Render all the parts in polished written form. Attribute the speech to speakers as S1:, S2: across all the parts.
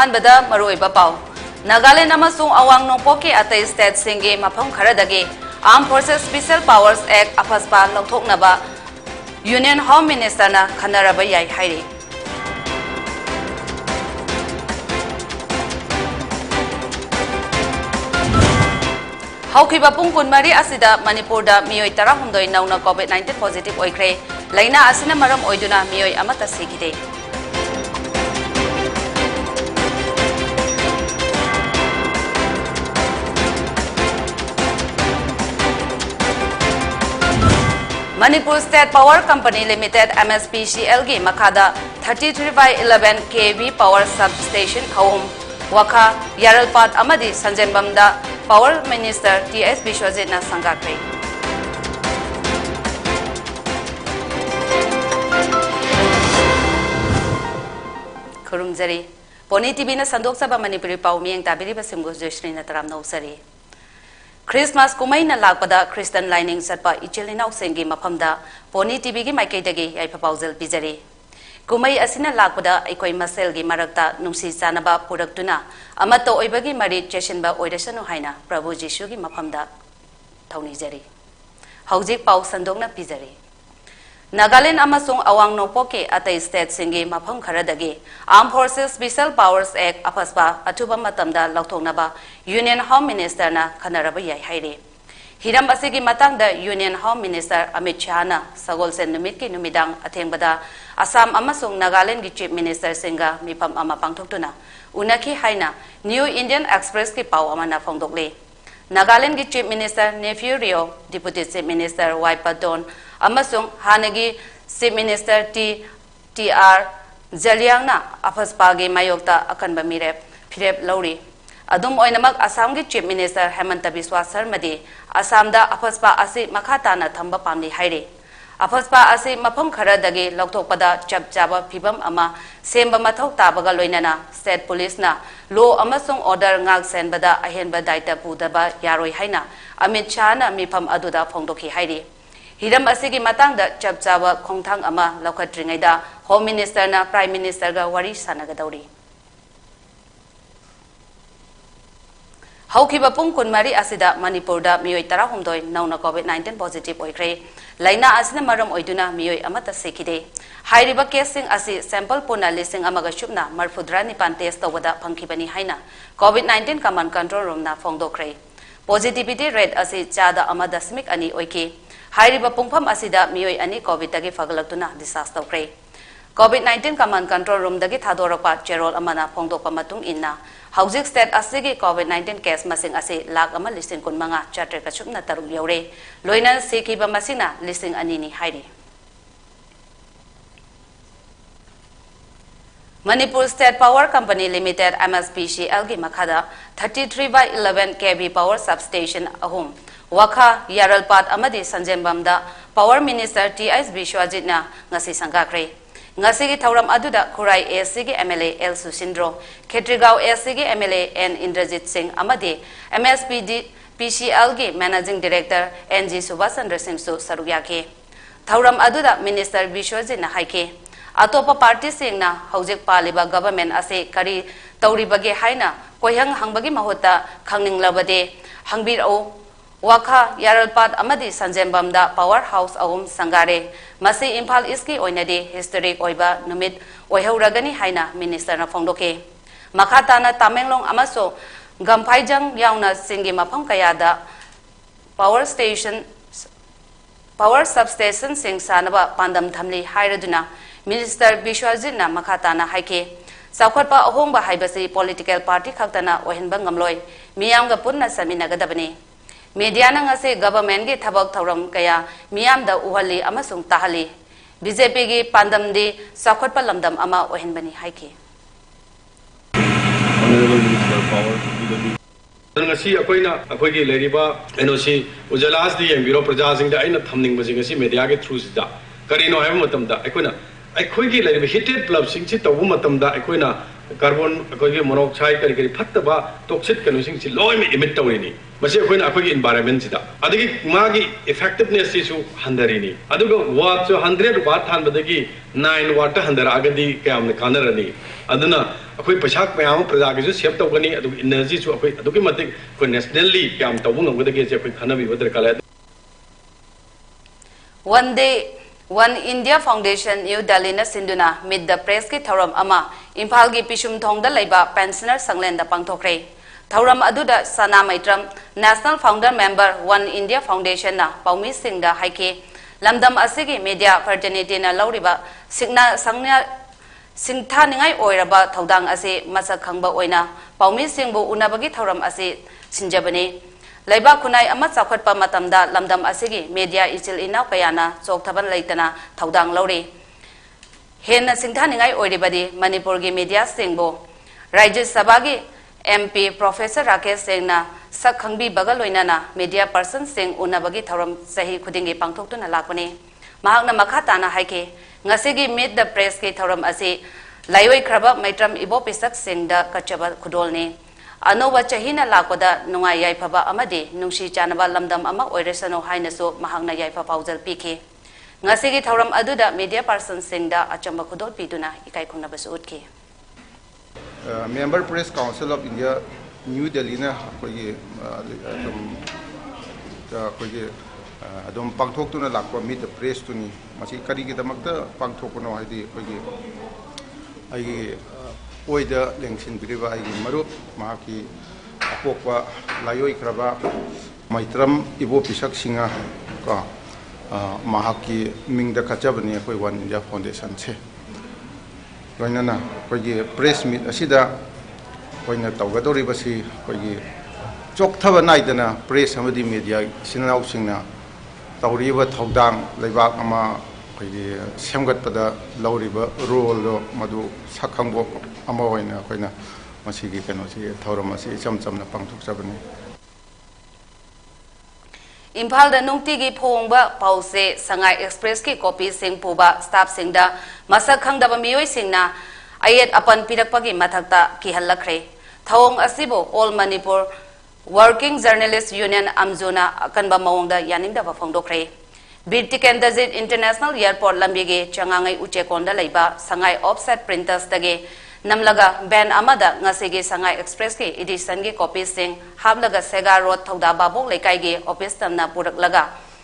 S1: Ahanbada Maroiba Pau Nagaland amasung awang nongpoki atay state singi mapam kharadagi Armed Forces Special Powers Act apaspa longthoknaba Union Home Minister na khanaraba yai hairi Haukiba pungkun mari asida Manipurda miyoi tarahumdoi nauna COVID-19 positive oikre laina asina maram oiduna miyoi amata sikide Manipur State Power Company Limited MSPCL gi makada 33/11 kV power substation home Waka Yaralpat amadi Sanjembamda Power Minister TS Bishwajit na sangakre Kurumjari Poni TV na sandok sa Manipuri pau miyang tabiri basimgo JOYSHREE na taram nausari Christmas kumay na lagpada Christian lining satpa ichilinaw sengi mapamda Poni TV gi maikaydagi ay papawzel pizari Kumay asina lagpada ikoy masel gi maragta nungsi sanaba puraktuna amato oibagi mari cheshinba oirasanu haina Prabhu Jishu gi mapamda thaunijari Haujik pau sandokna pizari Nagaland amasung awang nongpoki atay state singi mapam kharadagi Armed Forces Special Powers Act apaspa atuba matamda lauthongnaba Union Home Minister na khanaraba yai hairi Hiram asigi matangda Union Home Minister Amit Shah na sagolsen numit ki numidang athengbada Assam amasung Nagaland gi Chief Minister singa mipam ama pangthoktuna unaki haina New Indian Express ki pau amana phongdokle Nagaland gi Chief Minister Nephew Rio Deputy Chief Minister Waipadon amasung hanagi Chief Minister TR Jaliang na apaspa gi mayokta akanba mirep phirep lauri Adum oinamak Assam gi Chief Minister Hemanta Biswa Sarmadi Assamda apaspa asi makhata na thamba pamli hairi apaspa asi mapam kharadagi lokthokpada chapchaba phibam ama semba mathok tabaga loinana state police na law amasung order ngak senbada ahenba daita pudaba yaroi haina Amit Shah na mifam aduda phongdokhi hairi Hiram asigi matangda chapchaba khongthang ama lokhatringaida Home Minister na Prime Minister ga wari sanagadauri Haukiba pungkun mari asida Manipurda miyoi tarahumdoi nauna COVID-19 positive oikre laina asina maram oiduna miyoi amata sekide hairiba casing asi sample puna lising amaga shupna marfudra nipan test tawada phangkhibani haina COVID-19 command control room na phongdokre positivity rate asi chada amada smik ani oike hairiba pungpham asida miyoi ani COVID tagi fagalaktuna disaster kre COVID-19 command control room dagi thadorapa cherol amana phongdokpa matung inna Haujik state asigi COVID-19 case masing asi lag ama listing kun manga charter ka chupna taruk yaure loina sekiba masina listing anini hairi Manipur State Power Company Limited MSPCL gi makhada 33/11 kV power substation ahum Waka Yaralpat amadi Sanjembamda Power Minister TS Bishwajit na ngasi sangakre Ngasigi thauram aduda Khurai ASC MLA L Susindro Khetrigao ASC MLA N Indrajit Singh amadi MSPD PCL gi Managing Director NG Subhasandra Singh su sarugyake thauram aduda Minister Bishwajit na haike atopa party sing na haujik paliba government ase kari tauribage haina koihang hangbagi mahota khangninglabade hangbirau Waka Yaralpat amadi Sanjembamda Powerhouse ahum sangare masi Imphal East oinadi historic oiba numit oihauragani haina minister na phongdoke makhatana Tamenglong amaso Gamphaijang yauna singi mafam kayada power substation sing sanaba pandam thamli hairaduna minister Bishwajit na makhatana haike sakhotpa ahongba haibasi political party khaktana ohenba ngamloi miyamga punna saminagadabani Media na ngase government gi thabak thauram kaya miyamda uhali amasung tahali BJP gi pandam di sakhotpa lamdam ama ohenbani haike
S2: Honorable Minister Power ngasi akoina akoigi leriba NOC ujalas di biro praja singda aina thamning majing ngasi media gi through sida karino hay matamda akoina akoigi leriba heated club singchi tawu matamda akoina carbon अखोई monoxide करी करी फत्तबा toxic कनुसिंग छि लोय में emit तवरिनी मसे अखोई अखोई environment सिदा अदगी मागी इफेक्टिवनेस सिसु हंदरिनी अदुगो वाट 100 वाट थानबदगी 9 वाट हंदर आगदी कयाम कानरनी अदुना अखोई पैसा मयाम प्रजा के सेव तौगनी अदु एनर्जी सु अखोई अदुगी मतिक अखोई नेशनली कयाम तौबु नगदगी जे अखोई खनबी बदर कला
S1: One day, One India Foundation New Delhi na Sinduna mid the press ki thauram ama Imphal gi Pishum Thongda laiba pensioner Sanglen da pangthokre. Thauram aduda Sana Maitram National Founder Member One India Foundation na Paumi Singh da haike lamdam asigi media fraternity na lauriba signa sangnya singtha ningai oiraba thaudang ase masak khangba oina Paumi Singh bu unabagi thauram ase sinjabani Laiba kunai amat sakhat pa matamda lamdam asigi media ichil inaw kayana chok thaban leitana thaudang lauri hen singtha ningai oiribadi Manipur gi media singbo Rajya Sabha gi MP Professor Rakesh Singh na sakhangbi bagaloina na media person sing unabagi thauram sahi khudingi pangthokna lakpani mahakna makha na haike ngasigi meet the press ki thauram ase laioi khraba maitram ibo pisak sing da kachaba khudolni Anova chahina lakpada nunga yaifaba amadi nungsi chanaba lamdam ama oiresano hainaso mahangna yaifa paujal piki ngasigi thauram aduda media person singda achamba khudol piduna ikai khungna basu utki
S3: Member Press Council of India New Delhi na kogi adom pangthokuna lakpa meet the press tuni masi kari ki damakta pangthokuna haidi kogi ai oida lengsin biriba ai marup mahaki apokwa layoi kraba maitram ibo pisak singa ka mahaki mingda kachabani koi One India Foundation che loinana koi press meet asida koina tawgadori basi koi chokthaba naidana press amadi media sinau singna tawriba thaudang leibak ama koi semgat pada lauriba role do madu sakhangbo ama hoina koina masigi kano si thauram asi chamna pangthok sabani
S1: Imphal da nungti gi phongba pause Sangai Express ki copy sing puba staff singda masak khangdaba miyoi singna ayet apan pirakpagi mathakta ki hallakre thawong asibo All Manipur Working Journalist Union Amzona akanba mawongda yaningda ba phongdokre Birtikendazit International Airport lambige changangai uchekonda laiba Sangai offset printers dage namlaga ban amada ngasigi Sangai Express ki edition gi copy sing hamlaga Sega Road thauda babok lekai gi office tamna purak laga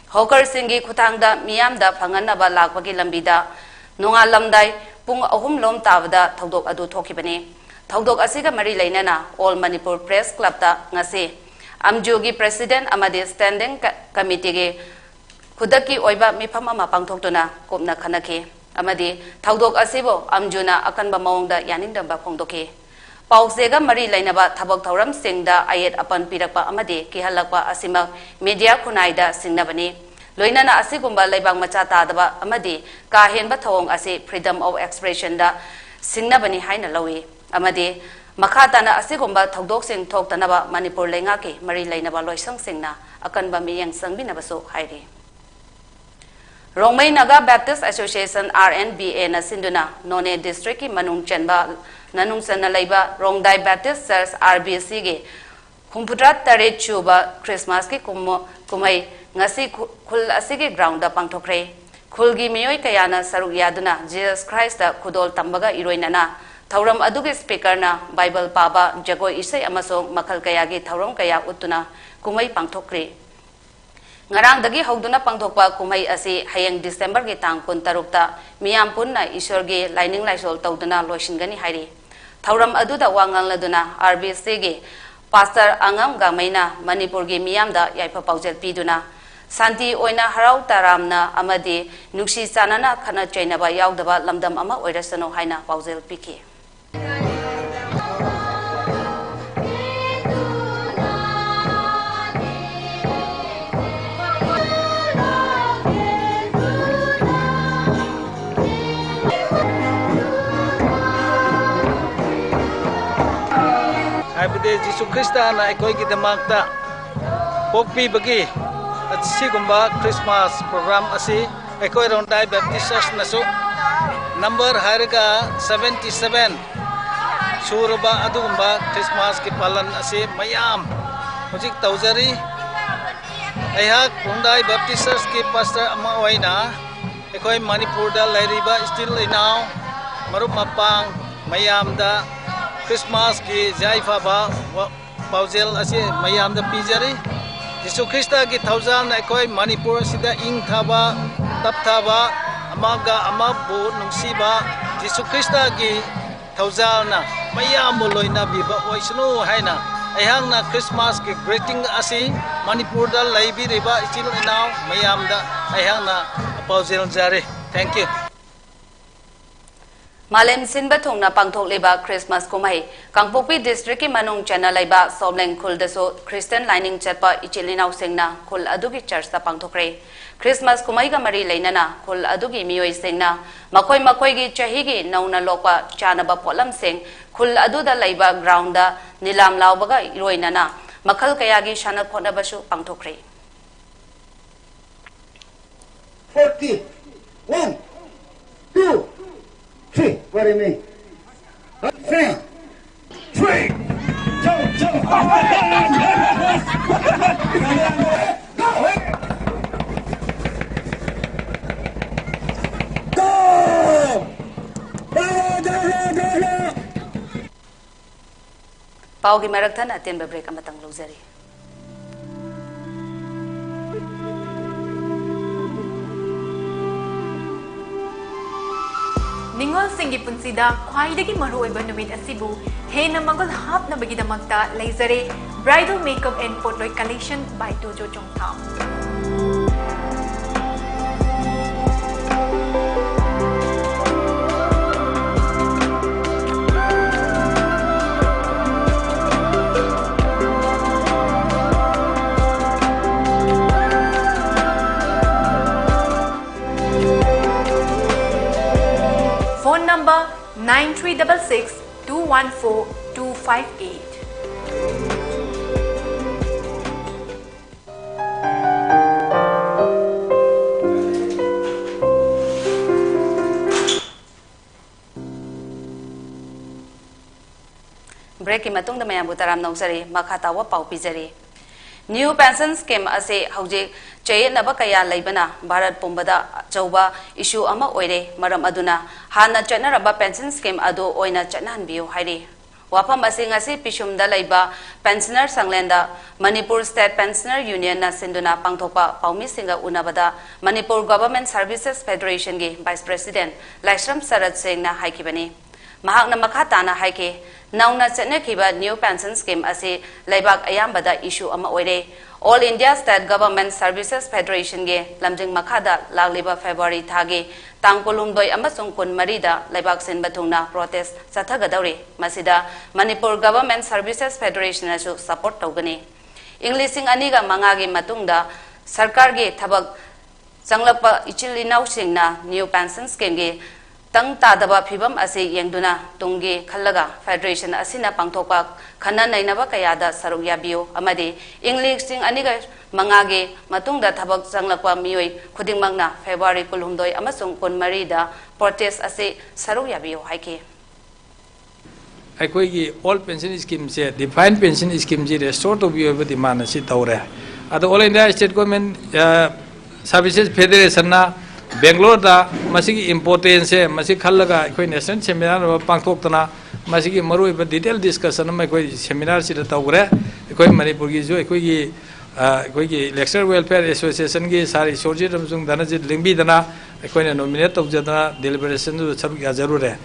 S1: hawker singi khutangda miyamda phangana ba lakpagi lambida nunga lamdai pung ahum lom tabda thaudok adu thokibani thaudok asiga mari leinana All Manipur Press Club ta ngasi amjogi president amadi standing committee gi Kudaki oiba mifam ama pangthoktuna kopna khanake amadi thaudok asibo amjuna akanba mawongda yaningda ba phongdoke pausega mari lainaba thabak thauram singda ayet apan pirakpa amadi kihalakpa asima media khunaida singnabani loinana asigumba laibang macha tadaba amadi ka henba thawong ase freedom of expression da singnabani haina lawi amadi makhatana asigumba thaudok sing thoktanaba Manipur lenga ke mari lainaba loisang singna akanba miyang sangbina baso hairi Rongmei Naga Baptist Association RNBA na Sinduna None District ki Manung Chenba Nanung Sana Laiba Rongdai Baptist Church RBC ge Kumputra Tare Chuba Christmas ki kumai ngasi khul asige ground da pangthokre khulgi miyoi kayana saruk yaduna Jesus Christ da khudol tambaga iroinana thauram aduge speaker na Bible paba jagoi isai amasong makhal kaya gi thauram kaya utuna kumai pangthokre Ngarang dagi hogduna pangthokpa kumai asi hayang December gi tang 16 ta miyam punna Ishwar gi lining laisol tawduna loishingani hairi thauram aduda wangang laduna RBC gi pastor angam gamaina Manipur gi miyam da yaipa paujel piduna santi oina harau taramna amadi nuksi sanana khana chainaba yaudaba lamdam ama oirasano haina paujel piki
S4: Jesus Christa na ikoi ki damakta pokpi bagi at sigumba Christmas program asi ikoi Rongdai Baptist Church na so number harga 77 suraba adugumba Christmas ki palan ase mayam hojik taujari aihak Rongdai Baptist Church ki pastor ama oina ekoi Manipur da lairiba still inaw marup mapang mayam da Christmas ki jaifa ba paujel ase mayam da pijari Jisu Krista ki thousand ekoi Manipur sida ing thaba tap thaba amaga amabu nungsiba Jisu Krista ki thousand na mayam loina biba oisnu haina aihang na Christmas ki greeting asi Manipur da laibi riba still inaw mayam da aihang na paujel jare thank you
S1: Malem sinba thongna pangthok leba Christmas kumai Kangpokpi district ki manung chana leba Somleng khul daso Christian lining chatpa ichilinau singna khul adugi church ta pangthokre Christmas kumai ga mari leinana khul adugi miyoi singna makoi gi chahi gi nauna lokpa chana ba polam sing khul aduda leba ground da nilam lawbaga iroinana makhal kaya gi shana khona basu pangthokre
S5: 40 1 2 3 what do you mean? 3
S1: Paugi maraktan atin ba break amatang lozari
S6: Ningol singi punsida khwaidagi maruoiba numit asibu hena mangol hapnabagidamagta laizare bridal makeup and photo collection by Dojo Chongtham. Phone number 9366-214-258.
S1: Break matung da mayam butaram nausari makatawa pau pijari New pension scheme ase hauji chay naba kaya laibana Bharat pumbada chauba issue ama oire maram aduna hana chanaraba pension scheme adu oina chanan biu hairi wapam ase ngasi pishumda laiba pensioner sanglenda Manipur State Pensioner Union na sinduna pangthopa paumi singa unabada Manipur Government Services Federation gi Vice President Laishram Sarat Singh na haikibani mahakna makhatana haike nauna chatnakiba new pension scheme ase laibak ayambada issue ama oire All India State Government Services Federation ge lamjing makhada lagliba February thagi tangkolum doi amasung kun marida laibak sin bathungna protest sathagadawri masida Manipur Government Services Federation asu support tawgani Englishing aniga mangagi matungda sarkar ge thabak changlakpa ichilinau singna new pension scheme ge tang tadaba phibam ase yengduna tungge khallaga federation asina pangthokpa khana nainaba kayada saruk yabiyo amadi English sing aniga mangage matungda thabak changlakpa miyoi khudingmangna February kulhumdoi amasung kunmari da protest ase saruk yabiyo haike
S4: aikoigi all pension scheme se defined pension scheme ji restore to be over demand asi tawre ado all India state government services federation na Bangalore da masigi importance se masigi khallaga koi national seminar pangthokna masigi marui ba detail discussion ma koi seminar si da tawre koi Manipur gi jo koi gi lecture welfare association gi sari sorji ramsung dana ji lingbi dana koi na nominate tawjadana deliberation du sabuk ya jarure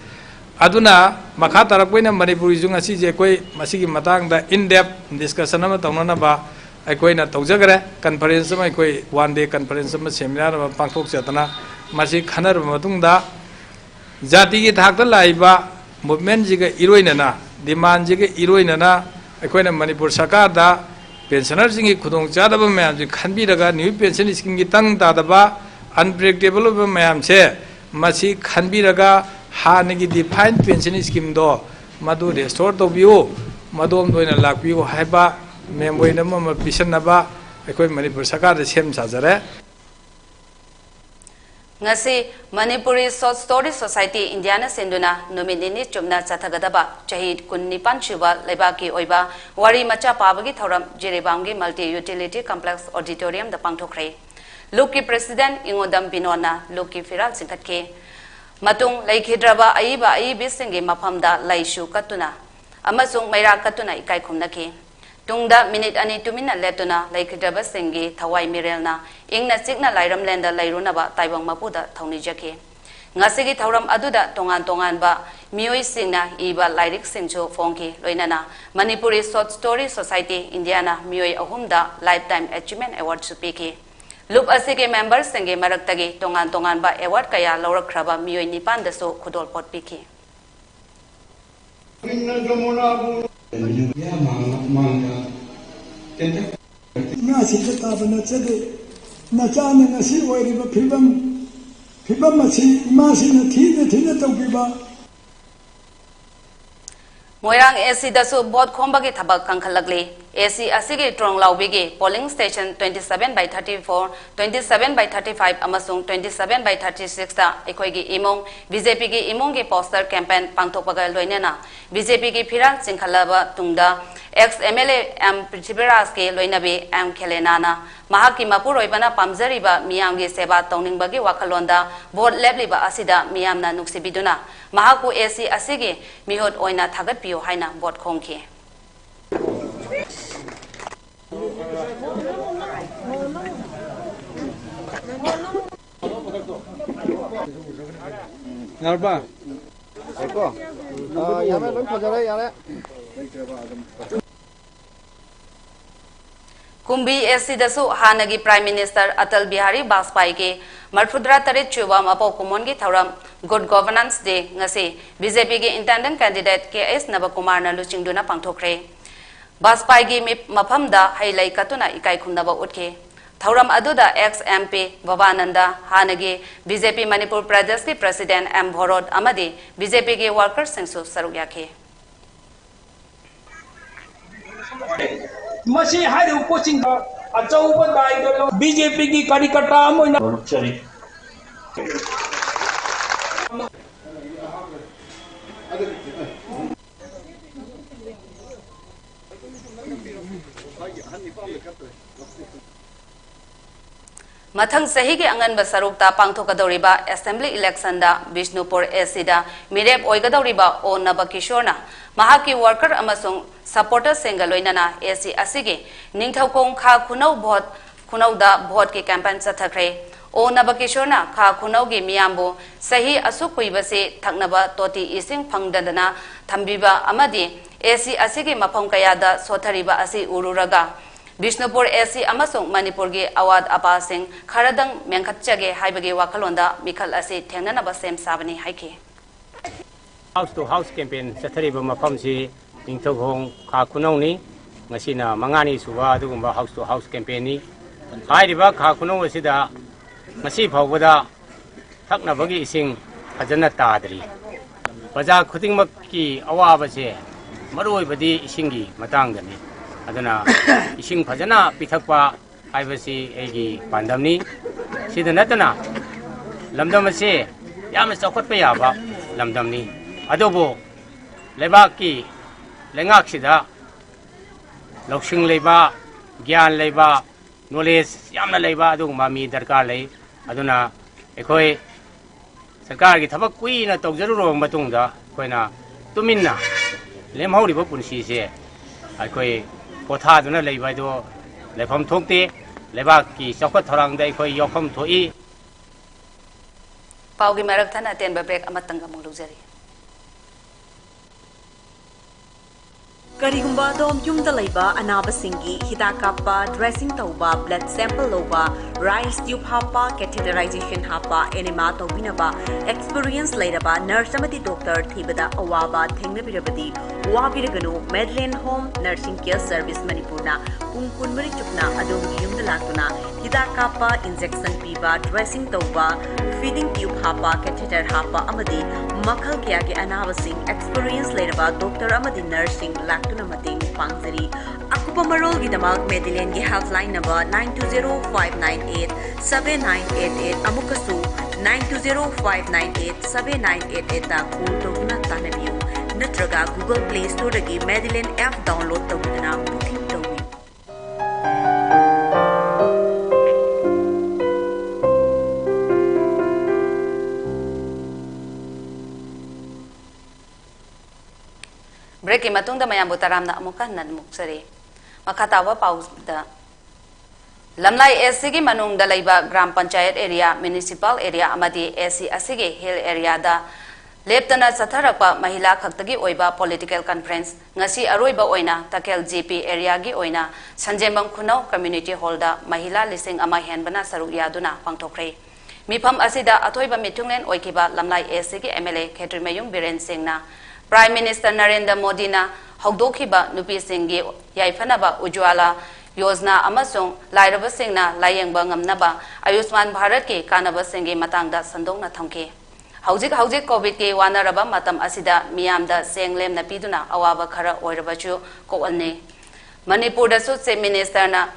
S4: aduna makha tarak koi na Manipur gi junga si je koi masigi matang da in depth discussion ma tawna ba koi na tawjagre conference ma koi one day conference ma seminar ma pangthok chatana masi khanar matung da jati gi thak da laiba movement ji ga iroina na demand ji ga iroina na koi na Manipur sarkar da pensioner sing gi khudong cha da ba mayam ji khanbi daga new pension scheme gi tang da da ba unpredictable ba mayam che masi khanbi daga ha ne gi defined pension scheme do madu restore to biu madom doina lakbiu haiba memoi nama pisan naba ekoi Manipur sarkar da sem sajare
S1: ngasi Manipuri Short Story Society Indiana Sinduna nominini chumna chathagadaba chahid kunnipan chuba lebaki oiba wari macha pabagi thoram Jiribamgi Multi Utility Complex Auditorium da pangthokre Luki President Ingodam Binona Luki Firal Singkhatke matung laikhidraba aiba aibi singi maphamda laishu katuna amasung maira katuna ikai khumnaki tungda minute ani tumina letuna laikhidraba singi thawai mirelna ingna sikna lairam lenda lairunaba taibang mapuda thawni jake ngasigi thawram aduda tongan tongan ba mioi singna iba lairik singcho phongki loinana Manipuri Short Story Society Indiana mioi ahumda Lifetime Achievement Award supiki Loop asige members senge maraktagi tongan tongan ba award kaya lawrakraba mioi nipan daso khudol pot piki
S7: nga si ta bana chade na cha na si wai ba phibam ma si ma si na thi na tau ba
S1: Moirang AC dasu bot khombagi thabak kangkhalakli AC asigi trong laubigi polling station 27/34 27/35 amasung 27/36 ta ekhoigi imong BJP gi imong gi poster campaign pangthokpaga loinena BJP gi phiral singkhalaba tungda ex MLA M Prithviras ke loinabi M Khelenana mahaki mapuroi bana pamjariba miyam gi seba tongningbagi wakhalonda vote lebliba asida miyamna nuksibiduna mahaku AC asigi mihot oina thagat piyo haina vote khongki
S4: Narba
S8: Eko yare ban khajare yare
S1: Kumbi AC dasu hanagi Prime Minister Atal Bihari Vajpayee ke Marfudra Tarit Chuba Mapo Kumongi Thauram Good Governance Day ngasi BJP ge intendant candidate KS Navakumar na luchingduna pangthokre Vajpayee ge maphamda hailai katuna ikai khumnaba utke Thauram aduda ex MP Vavananda hanagi BJP Manipur Pradesh ke President M Bhorod amadi BJP ge workers singsu saruk yakhe
S9: Masih higher coaching अचौब दायित्व BJP की कार्यकर्ता अमोइना चरी
S1: Mathang sahi ke angan basarukta pangthokadoriba assembly election da Bishnupur AC da mirep oigadoriba o Nabakishorna mahaki worker amasung supporter sengaloinana AC asige ningthokong kha khunau da vote ke campaign chathakre o Nabakishorna kha khunau ge miyambo sahi asukui se thaknaba toti ising phangdana thambiba amadi AC asige mapham kaya da sothariba asi ururaga Bishnupur AC amasung Manipur ge awad apa sing kharadang mengkhatchage haibage wakhalonda mikhal ase thengnanaba sem sabani haike
S10: House to House campaign sathariba mafamsi ningthokong kha khunau ni ngasina mangani suba adugumba House to House campaign ni hairiba kha khunau asida ngasi phawbada thaknabagi ising phajana tadri baja khudingmakki awabase maroibadi isingi matangdani aduna ising phajana pithakpa haibasi egi pandamni sida natana lamdamase yam chakhotpa yaba lamdamni adobo lebaki lengak sida loksing leba gyan leba knowledge yamna leba adu mami darkar lei aduna ekhoi sarkar gi thabak kui na tawjaruro matungda koina tuminna lemhauri bo punsi se akhoi potha duna leibai do lefam thokte lebak ki chokot thorang dai khoi yokham thoi
S1: paugi marak thana ten ba break amatanga mulujari
S11: Karigumba dom yumda laiba anaba singi hidakapa dressing tauba blood sample loba rice tube hapa catheterization hapa enema tobinaba experience lairaba nurse amati doctor thibada awaba thengnabirabadi wabiraganu Medlane Home Nursing Care Service Manipurna pungkun mari chupna adom yumda latuna hidakapa injection piba dressing tauba feeding tube hapa catheter hapa amadi makhal kya ke anaba sing experience lairaba doctor amadi nursing tuna mating pangzari akupa marol gi damak Medlane gi helpline number 9205987988 amukasu 920-598-7988 da call tawduna tanabiyu natraga Google Play Store dagi Madeline app download tawduna booking tawi.
S1: Break matungda mayam butaram na amukan nan muksari makatawa pauda lamlai SC gi manung da laiba gram panchayat area municipal area amadi SC asige hill area da leptana satharakpa mahila khaktagi oiba political conference ngasi aroiba oina takel GP area gi oina sanjembang khunau community hall da mahila lising ama henbana saruk yaduna pangthokre mifam asida athoiba mitunglen oikiba lamlai SC gi MLA Khetrimayung Biren Singh na Prime Minister Narendra Modi na hogdokhiba nupi singgi yaifanaba ujwala yojna amasung lairaba singna layengba ngamnaba Ayushman Bharat ki kanaba singgi matangda sandongna thamke hauzik covid ki wanaraba matam asida miyamda senglem na piduna awaba khara oirabachu koalne Manipur da su Chief Minister na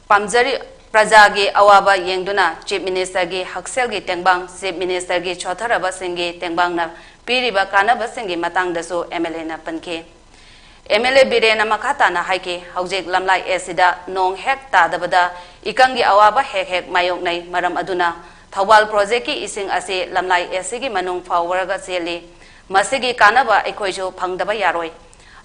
S1: pamjari Praja gi awaba yengduna Chief Minister gi haksel gi tengbang Chief Minister gi chotharaba singgi tengbang na piriba kanaba singgi matangda su MLA na panke MLA Birena makata na haike haujek lamlai esida nong hek ta dabada ikangi awaba hek mayok nei maram aduna Thawal project ki ising ase lamlai esigi manung fawaraga seli masigi kanaba ekhoijo phangdaba yaroi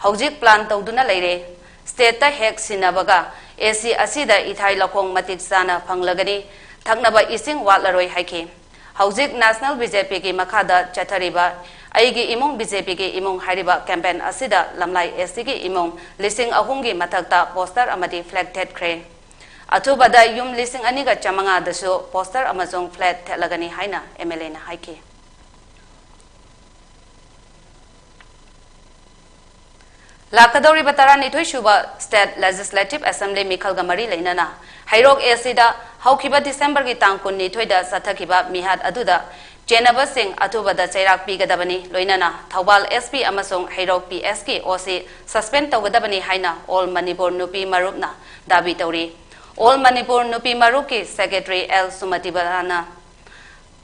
S1: haujek plan tawduna leire state ta hek sinabaga AC asida ithai lakhong matik sana phanglagani thaknaba ising watlaroi haike haujek national BJP ki makhada chathariba aigi imong BJP ki imong hariba campaign asida lamlai SC ki imong lising ahungi mathakta poster amadi flag tet kre atubada yum lising aniga chamanga dasu poster amazong flag thelagani haina MLA na haike Lakadori Batarani Tuishuba State Legislative Assembly Mikhal Gamari Lainana Hairok Esida Haukiba December ki tangkun ni thoida sathakiba mihat aduda Jenaba Singh atubada chairak pigadabani loinana Thawal SP amasong Hairok PSK OC suspend tawgadabani haina All Manipur Nupi Marupna dabi tawri All Manipur Nupi Marup ki Secretary L Sumatibarana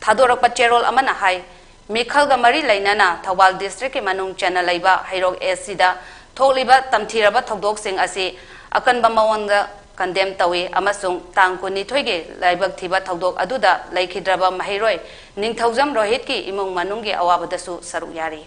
S1: Thadorak Pachero amana hai Mikhal Gamari Lainana Thawal District ki manung channel laiba Hairok Esida Tholiba tamthiraba thogdok sing ase akanba mawanga condemn tawi amasung tangkuni thoige laibak thiba thogdok aduda laikhidraba mahairoi ningthaujam rohit ki imong manunggi awabadasu saruk yari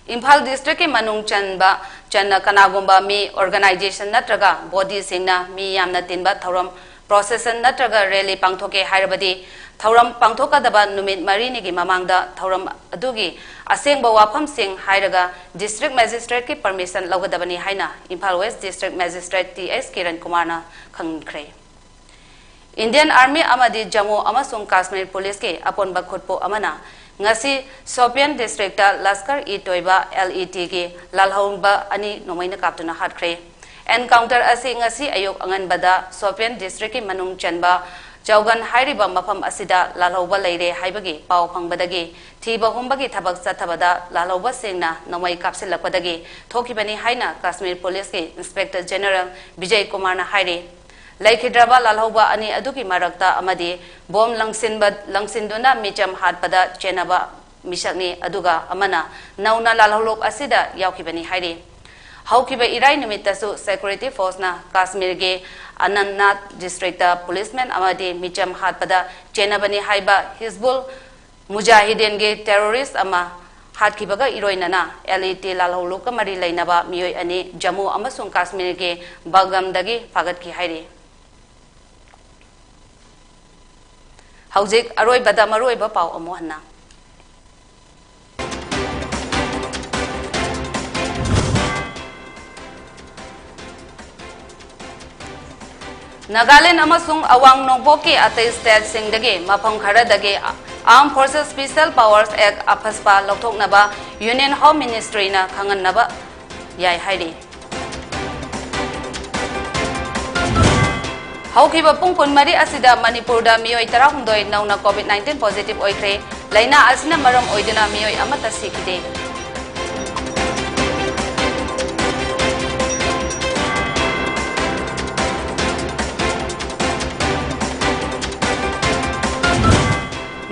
S1: Imphal district ki manung channa kanagomba mi organization natraga body singna mi yamna tinba thoram procession natraga rally pangthoke hairabadi Thauram pangthokadaba numit marini gi mamangda thauram adugi asengba wafam sing hairaga district magistrate ki permission logadabani haina Imphal West district magistrate TS Kiran Kumar na khangkhre Indian Army amadi Jammu amasung Kashmir police ke apon bakhutpo amana ngasi Sopian district ta Laskar e Toiba LET ki lalhaungba ani nomaina kaptuna hatkre encounter ase ngasi ayok anganbada Sopian district ki manung chanba Jaugan hairiba mafam asida lalauba leire haibagi pau phangbadagi thiba humbagi thabak sathabada lalauba sengna nomai kapsilakpadagi thokibani haina Kashmir Police ke Inspector General Vijay Kumar na haire laikhidraba lalauba ani adugi marakta amadi bom langsinduna micham hatpada chenaba misakni aduga amana nauna lalholok asida yaukibani haire Haukiba irai nimitasu security force na Kashmir ge Anantnag district ta policeman amadi micham hatpada chenabani haiba Hizbul Mujahideen ge terrorist ama hatkibaga iroinana LET lalholuka mari lainaba miyoi ani Jammu amasung Kashmir ge Bagam dagi fagatki haire Haujik aroi bada maroi ba pau amohna Nagaland amasung awang nongboki atay state singdagi mapam kharadagi Armed Forces Special Powers Act apaspa lokthoknaba Union Home Ministry na khangannaba yai hairi Haukiba pungpun mari asida Manipur da miyoi tarahundoi nauna COVID-19 positive oikre laina asina maram oiduna miyoi amata sikide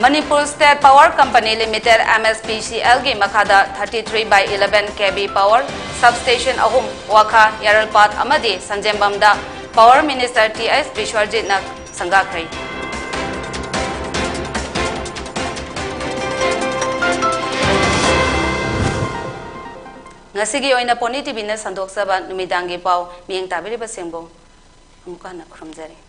S1: Manipur State Power Company Limited MSPCL gi makhada 33/11 kV power substation ahum wakha yaralpat amadi sanjembamda Power Minister TS Bishwarjit na sangakhrai. Ngasigi oina Poni TV na sandok saba numidangi pau miyeng tabiri basengbo amuka na khurumjari.